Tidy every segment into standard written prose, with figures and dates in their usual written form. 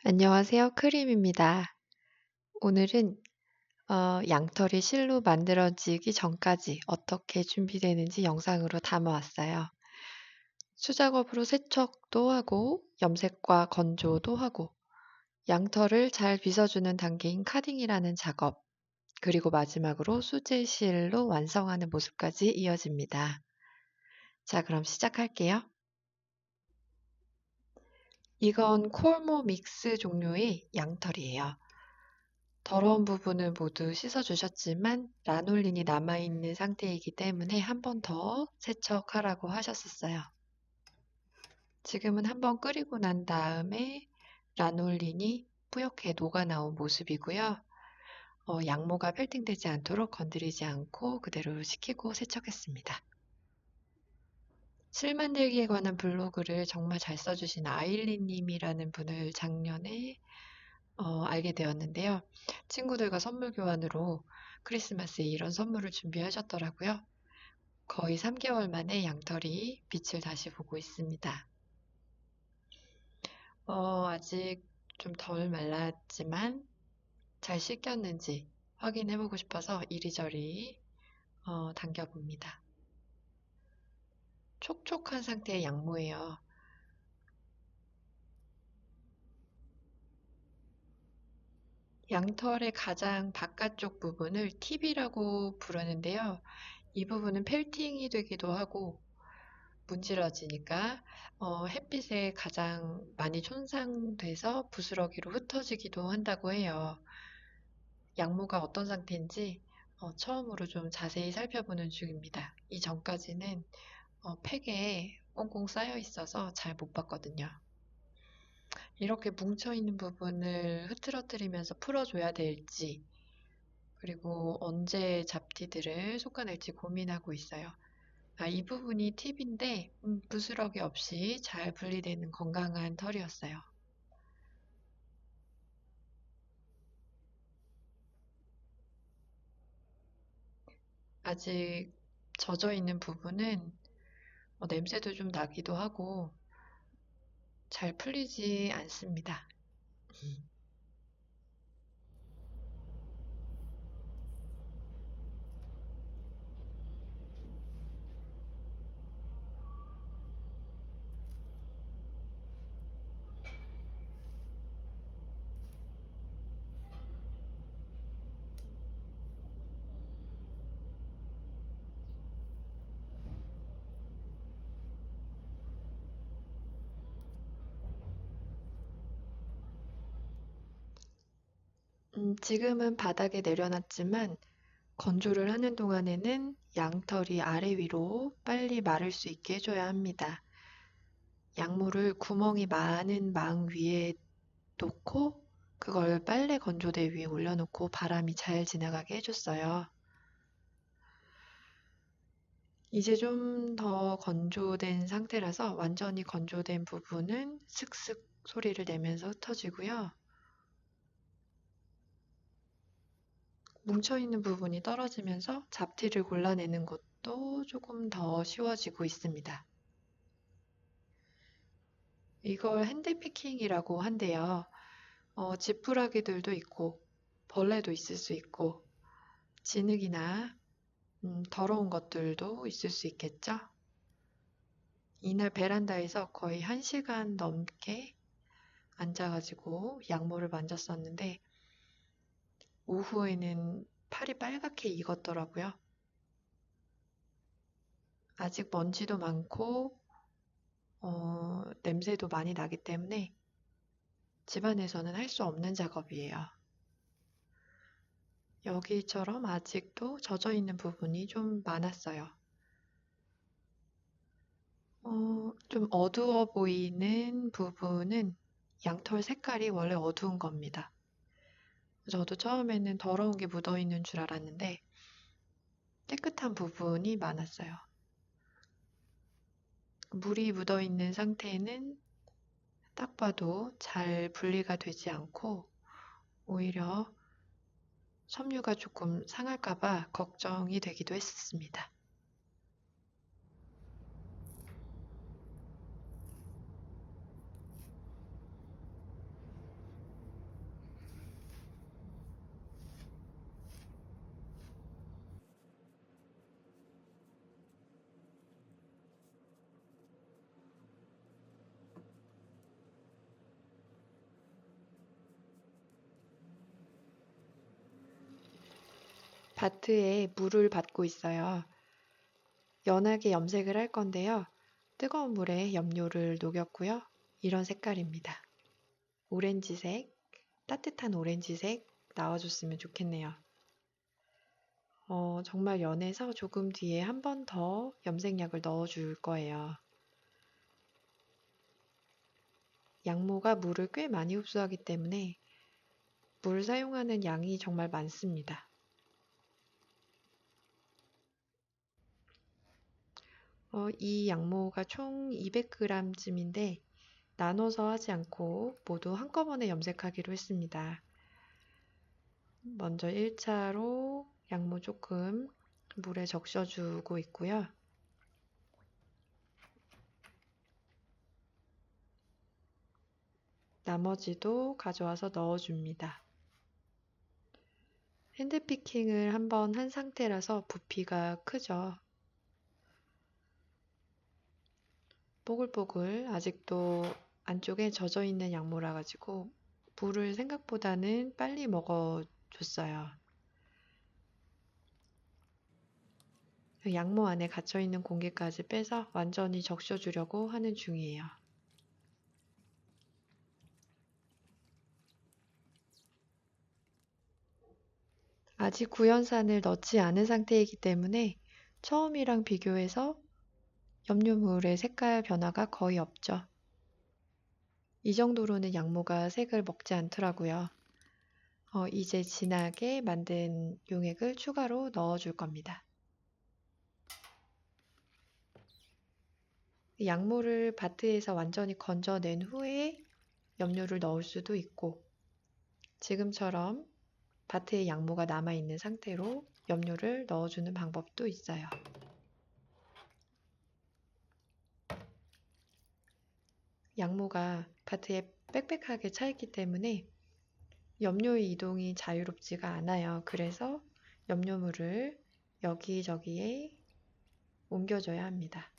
안녕하세요. 크림입니다. 오늘은 양털이 실로 만들어지기 전까지 어떻게 준비되는지 영상으로 담아왔어요. 수작업으로 세척도 하고 염색과 건조도 하고 양털을 잘 빗어주는 단계인 카딩이라는 작업, 그리고 마지막으로 수제실로 완성하는 모습까지 이어집니다. 자, 그럼 시작할게요. 이건 콜모 믹스 종류의 양털이에요. 더러운 부분은 모두 씻어주셨지만 라놀린이 남아있는 상태이기 때문에 한 번 더 세척하라고 하셨었어요. 지금은 한번 끓이고 난 다음에 라놀린이 뿌옇게 녹아나온 모습이고요. 양모가 필팅되지 않도록 건드리지 않고 그대로 식히고 세척했습니다. 실 만들기에 관한 블로그를 정말 잘 써주신 아일린님이라는 분을 작년에 알게 되었는데요. 친구들과 선물 교환으로 크리스마스에 이런 선물을 준비하셨더라고요. 거의 3개월 만에 양털이 빛을 다시 보고 있습니다. 아직 좀 덜 말랐지만 잘 씻겼는지 확인해보고 싶어서 이리저리 당겨봅니다. 촉촉한 상태의 양모예요. 양털의 가장 바깥쪽 부분을 팁이라고 부르는데요. 이 부분은 펠팅이 되기도 하고 문질러지니까 햇빛에 가장 많이 손상돼서 부스러기로 흩어지기도 한다고 해요. 양모가 어떤 상태인지 처음으로 좀 자세히 살펴보는 중입니다. 이전까지는 팩에 꽁꽁 쌓여 있어서 잘 못 봤거든요. 이렇게 뭉쳐있는 부분을 흐트러뜨리면서 풀어줘야 될지, 그리고 언제 잡티들을 솎아낼지 고민하고 있어요. 이 부분이 팁인데 부스러기 없이 잘 분리되는 건강한 털이었어요. 아직 젖어 있는 부분은 냄새도 좀 나기도 하고 잘 풀리지 않습니다. 지금은 바닥에 내려놨지만 건조를 하는 동안에는 양털이 아래 위로 빨리 마를 수 있게 해줘야 합니다. 양모를 구멍이 많은 망 위에 놓고 그걸 빨래 건조대 위에 올려놓고 바람이 잘 지나가게 해줬어요. 이제 좀 더 건조된 상태라서 완전히 건조된 부분은 슥슥 소리를 내면서 흩어지고요. 뭉쳐있는 부분이 떨어지면서 잡티를 골라내는 것도 조금 더 쉬워지고 있습니다. 이걸 핸드피킹이라고 한대요. 지푸라기들도 있고 벌레도 있을 수 있고 진흙이나 더러운 것들도 있을 수 있겠죠. 이날 베란다에서 거의 1시간 넘게 앉아가지고 양모를 만졌었는데 오후에는 팔이 빨갛게 익었더라고요. 아직 먼지도 많고 냄새도 많이 나기 때문에 집안에서는 할 수 없는 작업이에요. 여기처럼 아직도 젖어 있는 부분이 좀 많았어요. 좀 어두워 보이는 부분은 양털 색깔이 원래 어두운 겁니다. 저도 처음에는 더러운 게 묻어 있는 줄 알았는데 깨끗한 부분이 많았어요. 물이 묻어 있는 상태는 딱 봐도 잘 분리가 되지 않고 오히려 섬유가 조금 상할까 봐 걱정이 되기도 했었습니다. 바트에 물을 받고 있어요. 연하게 염색을 할 건데요. 뜨거운 물에 염료를 녹였고요. 이런 색깔입니다. 오렌지색, 따뜻한 오렌지색 나와줬으면 좋겠네요. 정말 연해서 조금 뒤에 한 번 더 염색약을 넣어줄 거예요. 양모가 물을 꽤 많이 흡수하기 때문에 물 사용하는 양이 정말 많습니다. 이 양모가 총 200g쯤인데 나눠서 하지 않고 모두 한꺼번에 염색하기로 했습니다. 먼저 1차로 양모 조금 물에 적셔주고 있고요. 나머지도 가져와서 넣어줍니다. 핸드피킹을 한번 한 상태라서 부피가 크죠. 뽀글뽀글 아직도 안쪽에 젖어있는 양모라 가지고 물을 생각보다는 빨리 먹어줬어요. 양모 안에 갇혀있는 공기까지 빼서 완전히 적셔주려고 하는 중이에요. 아직 구연산을 넣지 않은 상태이기 때문에 처음이랑 비교해서 염료물의 색깔 변화가 거의 없죠. 이 정도로는 양모가 색을 먹지 않더라고요. 이제 진하게 만든 용액을 추가로 넣어줄 겁니다. 양모를 바트에서 완전히 건져낸 후에 염료를 넣을 수도 있고 지금처럼 바트에 양모가 남아있는 상태로 염료를 넣어주는 방법도 있어요. 양모가 바트에 빽빽하게 차있기 때문에 염료의 이동이 자유롭지가 않아요. 그래서 염료물을 여기저기에 옮겨줘야 합니다.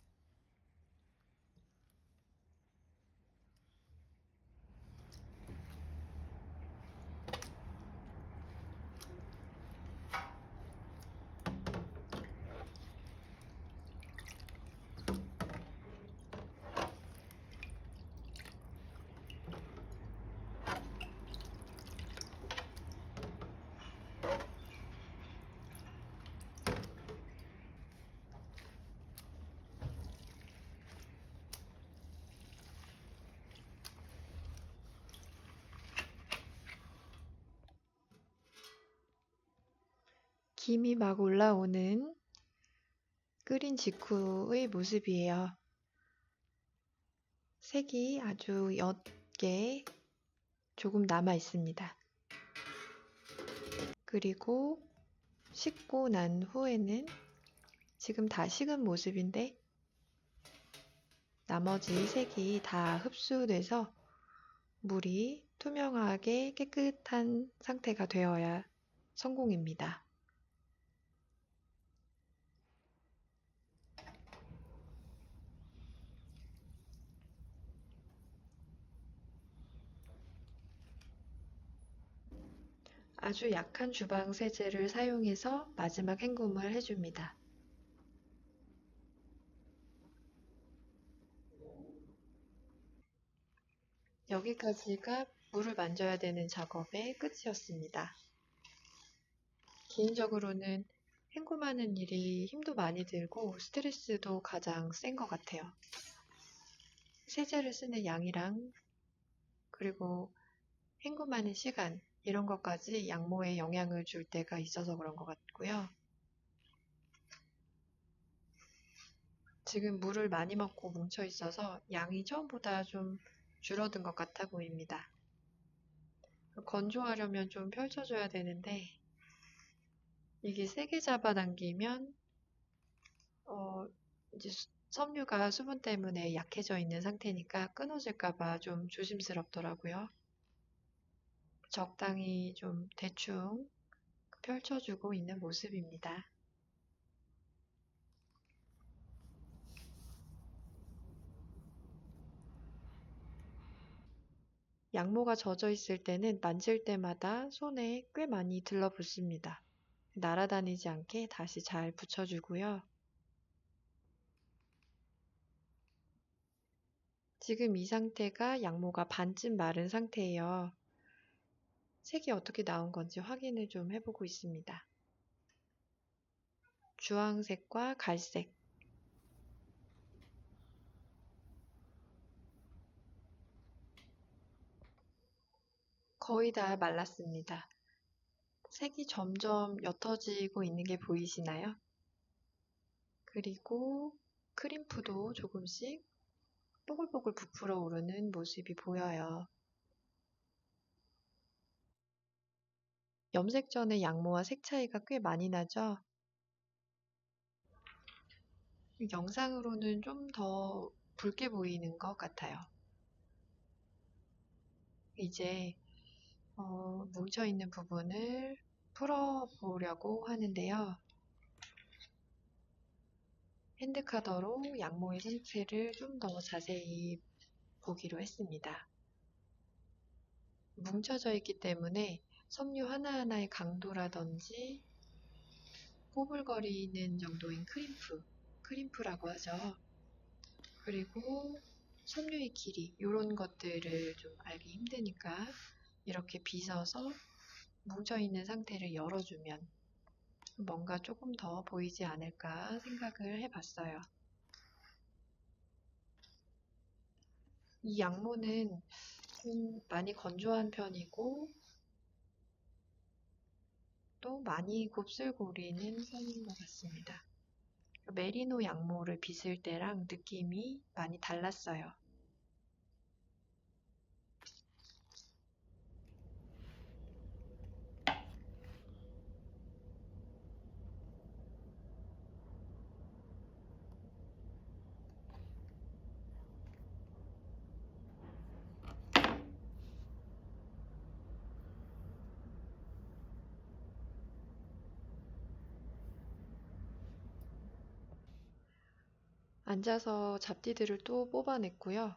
김이 막 올라오는 끓인 직후의 모습이에요. 색이 아주 옅게 조금 남아 있습니다. 그리고 식고 난 후에는 지금 다 식은 모습인데 나머지 색이 다 흡수돼서 물이 투명하게 깨끗한 상태가 되어야 성공입니다. 아주 약한 주방 세제를 사용해서 마지막 헹굼을 해줍니다. 여기까지가 물을 만져야 되는 작업의 끝이었습니다. 개인적으로는 헹굼하는 일이 힘도 많이 들고 스트레스도 가장 센 것 같아요. 세제를 쓰는 양이랑 그리고 헹굼하는 시간 이런 것까지 양모에 영향을 줄 때가 있어서 그런 것 같고요. 지금 물을 많이 먹고 뭉쳐 있어서 양이 처음보다 좀 줄어든 것 같아 보입니다. 건조하려면 좀 펼쳐줘야 되는데 이게 세게 잡아당기면 이제 섬유가 수분 때문에 약해져 있는 상태니까 끊어질까 봐 좀 조심스럽더라고요. 적당히 좀 대충 펼쳐주고 있는 모습입니다. 양모가 젖어 있을 때는 만질 때마다 손에 꽤 많이 들러붙습니다. 날아다니지 않게 다시 잘 붙여주고요. 지금 이 상태가 양모가 반쯤 마른 상태예요. 색이 어떻게 나온 건지 확인을 좀 해보고 있습니다. 주황색과 갈색. 거의 다 말랐습니다. 색이 점점 옅어지고 있는 게 보이시나요? 그리고 크림프도 조금씩 뽀글뽀글 부풀어 오르는 모습이 보여요. 염색 전의 양모와 색 차이가 꽤 많이 나죠? 영상으로는 좀 더 붉게 보이는 것 같아요. 이제 뭉쳐있는 부분을 풀어보려고 하는데요. 핸드카더로 양모의 상태를 좀 더 자세히 보기로 했습니다. 뭉쳐져 있기 때문에 섬유 하나하나의 강도라든지 뽀글거리는 정도인 크림프라고 하죠. 그리고 섬유의 길이, 이런 것들을 좀 알기 힘드니까 이렇게 빗어서 뭉쳐있는 상태를 열어주면 뭔가 조금 더 보이지 않을까 생각을 해봤어요. 이 양모는 좀 많이 건조한 편이고 또 많이 곱슬고리는 편인 것 같습니다. 메리노 양모를 빗을 때랑 느낌이 많이 달랐어요. 앉아서 잡티들을 또 뽑아냈고요.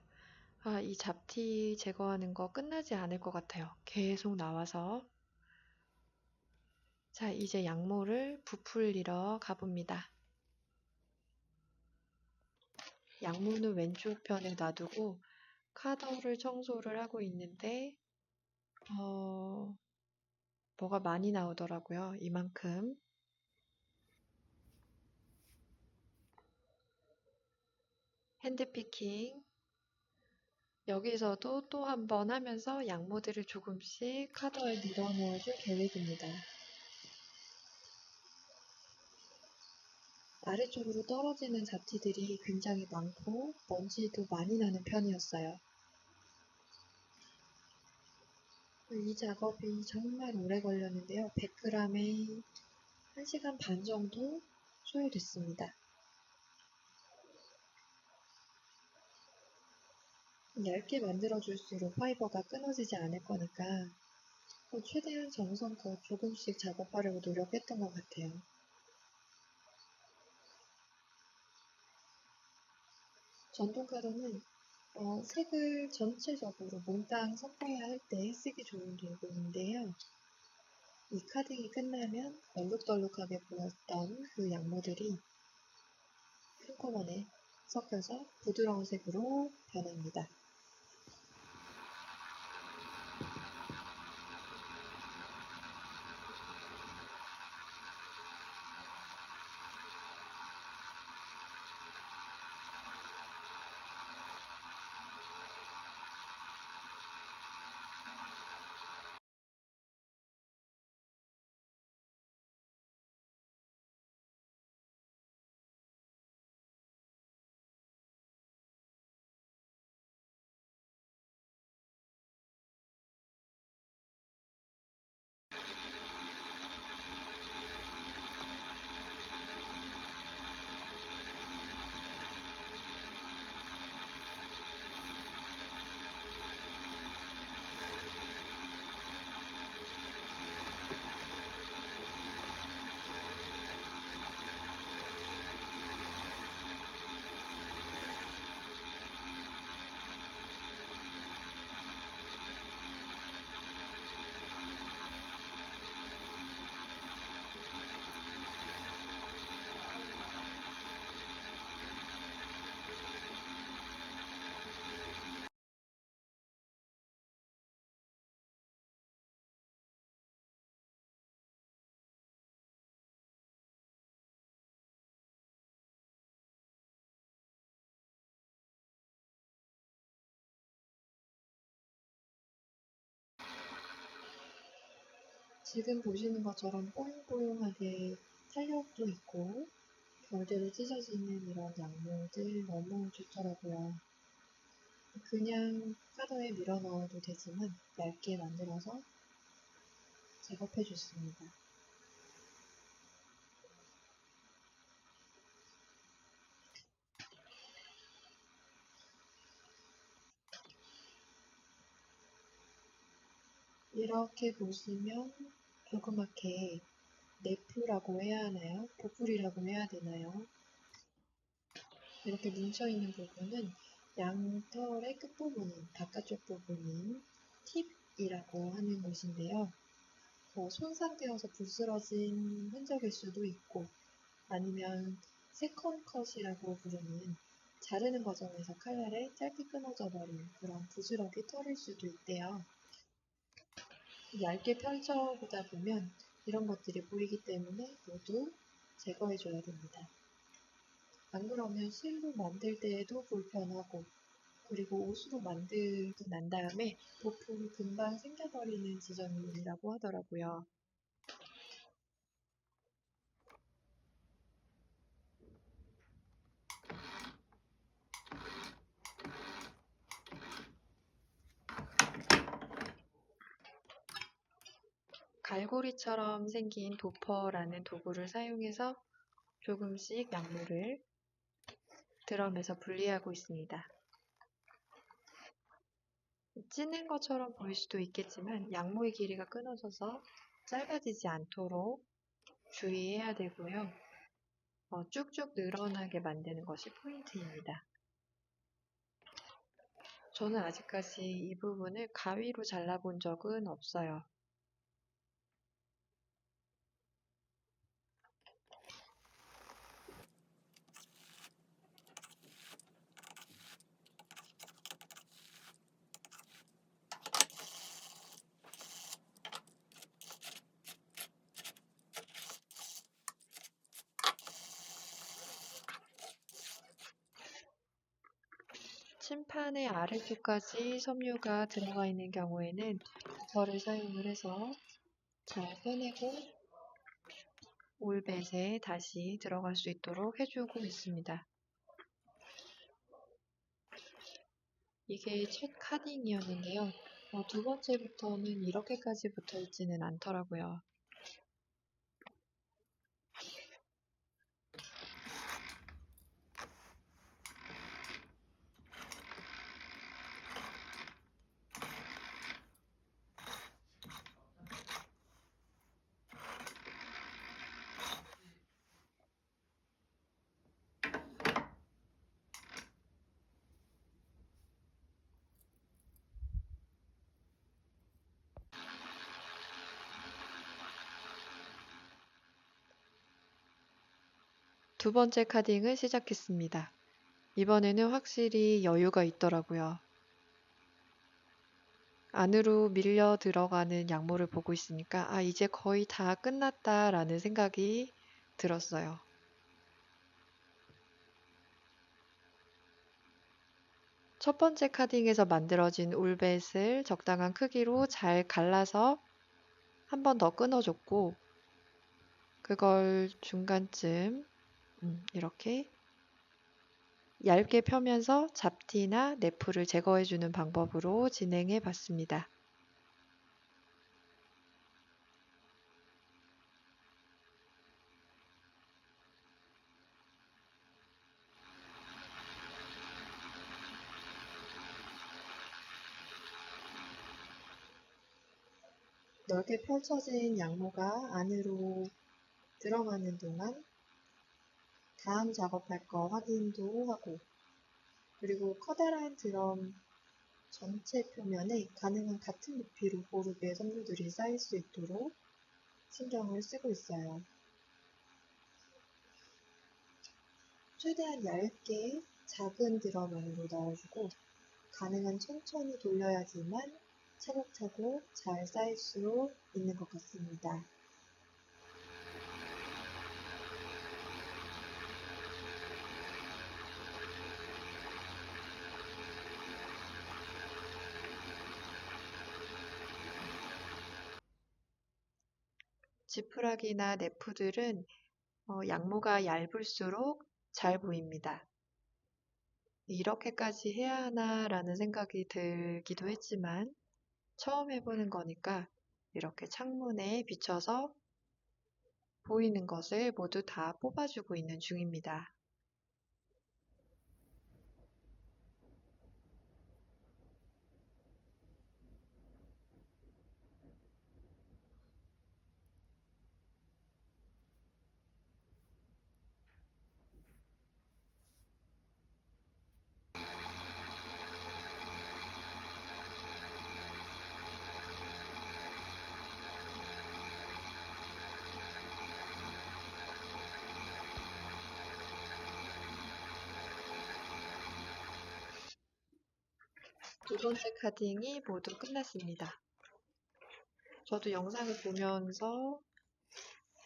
이 잡티 제거하는 거 끝나지 않을 것 같아요. 계속 나와서. 자, 이제 양모를 부풀리러 가봅니다. 양모는 왼쪽 편에 놔두고 카더를 청소를 하고 있는데 뭐가 많이 나오더라고요. 이만큼. 핸드피킹. 여기서도 또 한 번 하면서 양모들을 조금씩 카더에 밀어넣어 줄 계획입니다. 아래쪽으로 떨어지는 잡티들이 굉장히 많고 먼지도 많이 나는 편이었어요. 이 작업이 정말 오래 걸렸는데요. 100g에 1시간 반 정도 소요됐습니다. 얇게 만들어줄수록 파이버가 끊어지지 않을 거니까 최대한 정성껏 조금씩 작업하려고 노력했던 것 같아요. 전동 카더는 색을 전체적으로 몽땅 섞어야 할 때 쓰기 좋은 도구인데요. 이 카딩이 끝나면 얼룩덜룩하게 보였던 그 양모들이 한꺼번에 섞여서 부드러운 색으로 변합니다. 지금 보시는 것처럼 뽀용뽀용하게 탄력도 있고 결대로 찢어지는 이런 양모들 너무 좋더라고요. 그냥 파도에 밀어 넣어도 되지만 얇게 만들어서 작업해 줬습니다. 이렇게 보시면 조그맣게 네프라고 해야 하나요? 보풀이라고 해야 되나요? 이렇게 뭉쳐있는 부분은 양털의 끝부분인, 바깥쪽 부분인 팁이라고 하는 곳인데요. 손상되어서 부스러진 흔적일 수도 있고 아니면 세컨 컷이라고 부르는 자르는 과정에서 칼날에 짧게 끊어져 버린 그런 부스러기 털일 수도 있대요. 얇게 펼쳐보다 보면 이런 것들이 보이기 때문에 모두 제거해줘야 됩니다. 안 그러면 실로 만들 때에도 불편하고 그리고 옷으로 만들고 난 다음에 보풀이 금방 생겨버리는 지점이라고 하더라고요. 갈고리처럼 생긴 도퍼라는 도구를 사용해서 조금씩 양모를 드럼에서 분리하고 있습니다. 찌는 것처럼 보일 수도 있겠지만 양모의 길이가 끊어져서 짧아지지 않도록 주의해야 되고요. 쭉쭉 늘어나게 만드는 것이 포인트입니다. 저는 아직까지 이 부분을 가위로 잘라본 적은 없어요. 침판의 아래쪽까지 섬유가 들어가 있는 경우에는 부퍼를 사용을 해서 잘 빼내고 올뱃에 다시 들어갈 수 있도록 해주고 있습니다. 이게 첫 카딩이었는데요. 두 번째부터는 이렇게까지 붙어 있지는 않더라고요. 두 번째 카딩을 시작했습니다. 이번에는 확실히 여유가 있더라고요. 안으로 밀려 들어가는 양모를 보고 있으니까 이제 거의 다 끝났다라는 생각이 들었어요. 첫 번째 카딩에서 만들어진 올뱃을 적당한 크기로 잘 갈라서 한 번 더 끊어줬고 그걸 중간쯤 이렇게 얇게 펴면서 잡티나 네프를 제거해주는 방법으로 진행해 봤습니다. 넓게 펼쳐진 양모가 안으로 들어가는 동안 다음 작업할 거 확인도 하고 그리고 커다란 드럼 전체 표면에 가능한 같은 높이로 고르게 섬유들이 쌓일 수 있도록 신경을 쓰고 있어요. 최대한 얇게 작은 드럼 안으로 넣어주고 가능한 천천히 돌려야지만 차곡차곡 잘 쌓일 수 있는 것 같습니다. 지푸라기나 네프들은 양모가 얇을수록 잘 보입니다. 이렇게까지 해야 하나라는 생각이 들기도 했지만 처음 해보는 거니까 이렇게 창문에 비춰서 보이는 것을 모두 다 뽑아주고 있는 중입니다. 두 번째 카딩이 모두 끝났습니다. 저도 영상을 보면서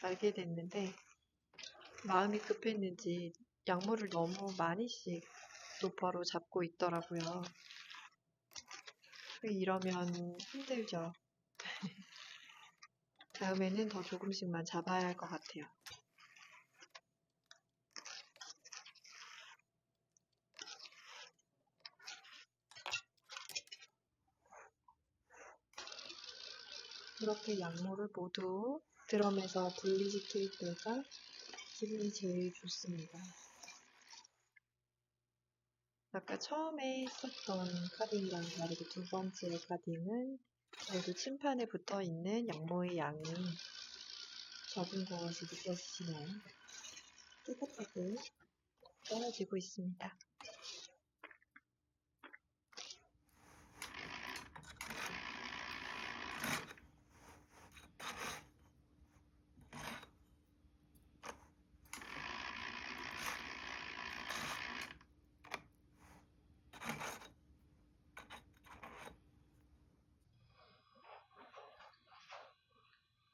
알게 됐는데 마음이 급했는지 약물을 너무 많이씩 노퍼로 잡고 있더라고요. 이러면 힘들죠. 다음에는 더 조금씩만 잡아야 할 것 같아요. 이렇게 약물을 모두 드럼에서 분리시킬 때가 기분이 제일 좋습니다. 아까 처음에 썼던 카딩이랑 다르게 두 번째 카딩은 모두 침판에 붙어 있는 양모의 양이 적은 것이 느껴지시나요? 깨끗하게 떨어지고 있습니다.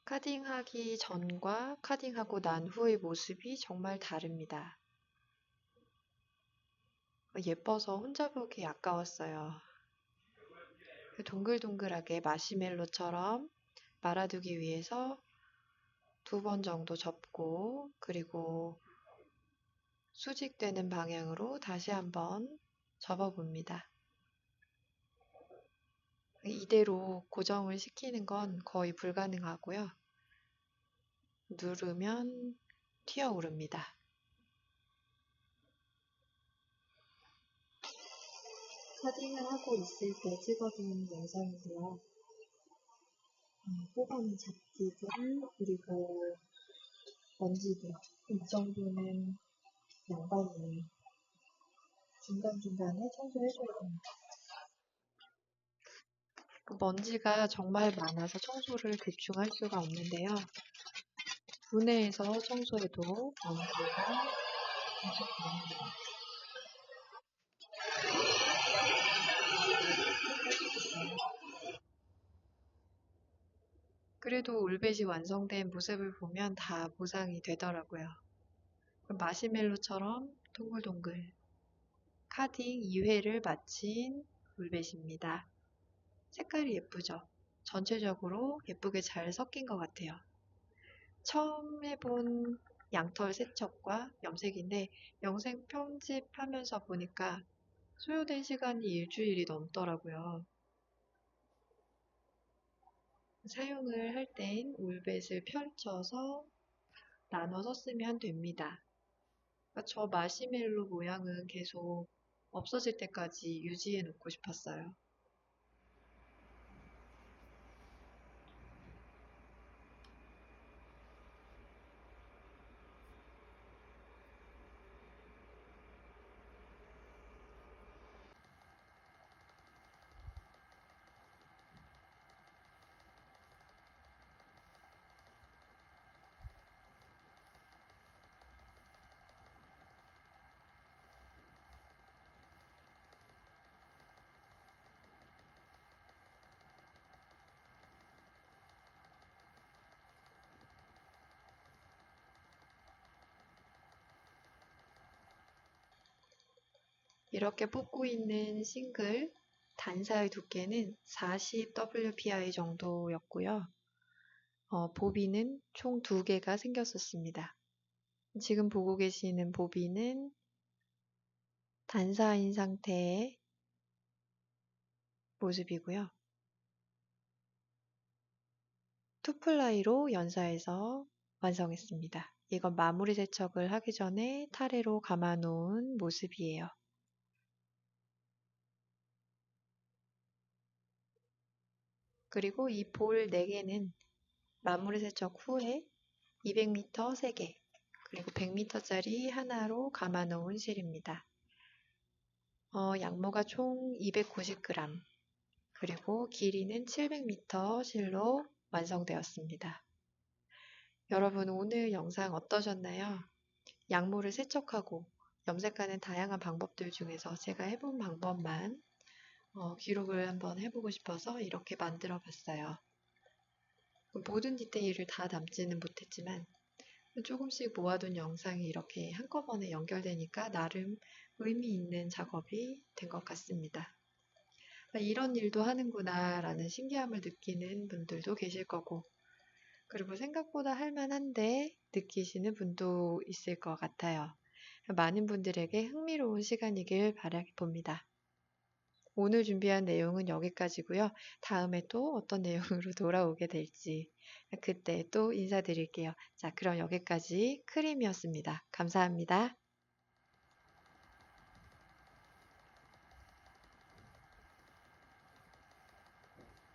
카딩하기 전과 카딩하고 난 후의 모습이 정말 다릅니다. 예뻐서 혼자 보기 아까웠어요. 동글동글하게 마시멜로처럼 말아두기 위해서 2번 정도 접고 그리고 수직되는 방향으로 다시 한번 접어봅니다. 이대로 고정을 시키는 건 거의 불가능하고요. 누르면 튀어오릅니다. 카딩을 하고 있을 때 찍어둔 영상인데요. 뽑아낸 잡지들 그리고 먼지들 이 정도는 양반이 중간중간에 청소해줘야 됩니다. 먼지가 정말 많아서 청소를 대충 할 수가 없는데요. 분해해서 청소해도 먼지가 계속 나옵니다. 그래도 울벳이 완성된 모습을 보면 다 보상이 되더라고요. 마시멜로처럼 동글동글 카딩 2회를 마친 울벳입니다. 색깔이 예쁘죠? 전체적으로 예쁘게 잘 섞인 것 같아요. 처음 해본 양털 세척과 염색인데 영상 편집하면서 보니까 소요된 시간이 일주일이 넘더라고요. 사용을 할 땐 울벳을 펼쳐서 나눠서 쓰면 됩니다. 저 마시멜로 모양은 계속 없어질 때까지 유지해 놓고 싶었어요. 이렇게 뽑고 있는 싱글 단사의 두께는 40 WPI 정도였고요. 보비는 총 2개가 생겼었습니다. 지금 보고 계시는 보비는 단사인 상태의 모습이고요. 투플라이로 연사해서 완성했습니다. 이건 마무리 세척을 하기 전에 타래로 감아 놓은 모습이에요. 그리고 이 볼 4개는 마무리 세척 후에 200m 3개, 그리고 100m짜리 하나로 감아 놓은 실입니다. 양모가 총 290g, 그리고 길이는 700m 실로 완성되었습니다. 여러분, 오늘 영상 어떠셨나요? 양모를 세척하고 염색하는 다양한 방법들 중에서 제가 해본 방법만 기록을 한번 해보고 싶어서 이렇게 만들어 봤어요. 모든 디테일을 다 담지는 못했지만 조금씩 모아둔 영상이 이렇게 한꺼번에 연결되니까 나름 의미 있는 작업이 된 것 같습니다. 이런 일도 하는구나 라는 신기함을 느끼는 분들도 계실 거고, 그리고 생각보다 할만한데 느끼시는 분도 있을 것 같아요. 많은 분들에게 흥미로운 시간이길 바라봅니다. 오늘 준비한 내용은 여기까지고요. 다음에 또 어떤 내용으로 돌아오게 될지 그때 또 인사드릴게요. 자, 그럼 여기까지 크림이었습니다. 감사합니다.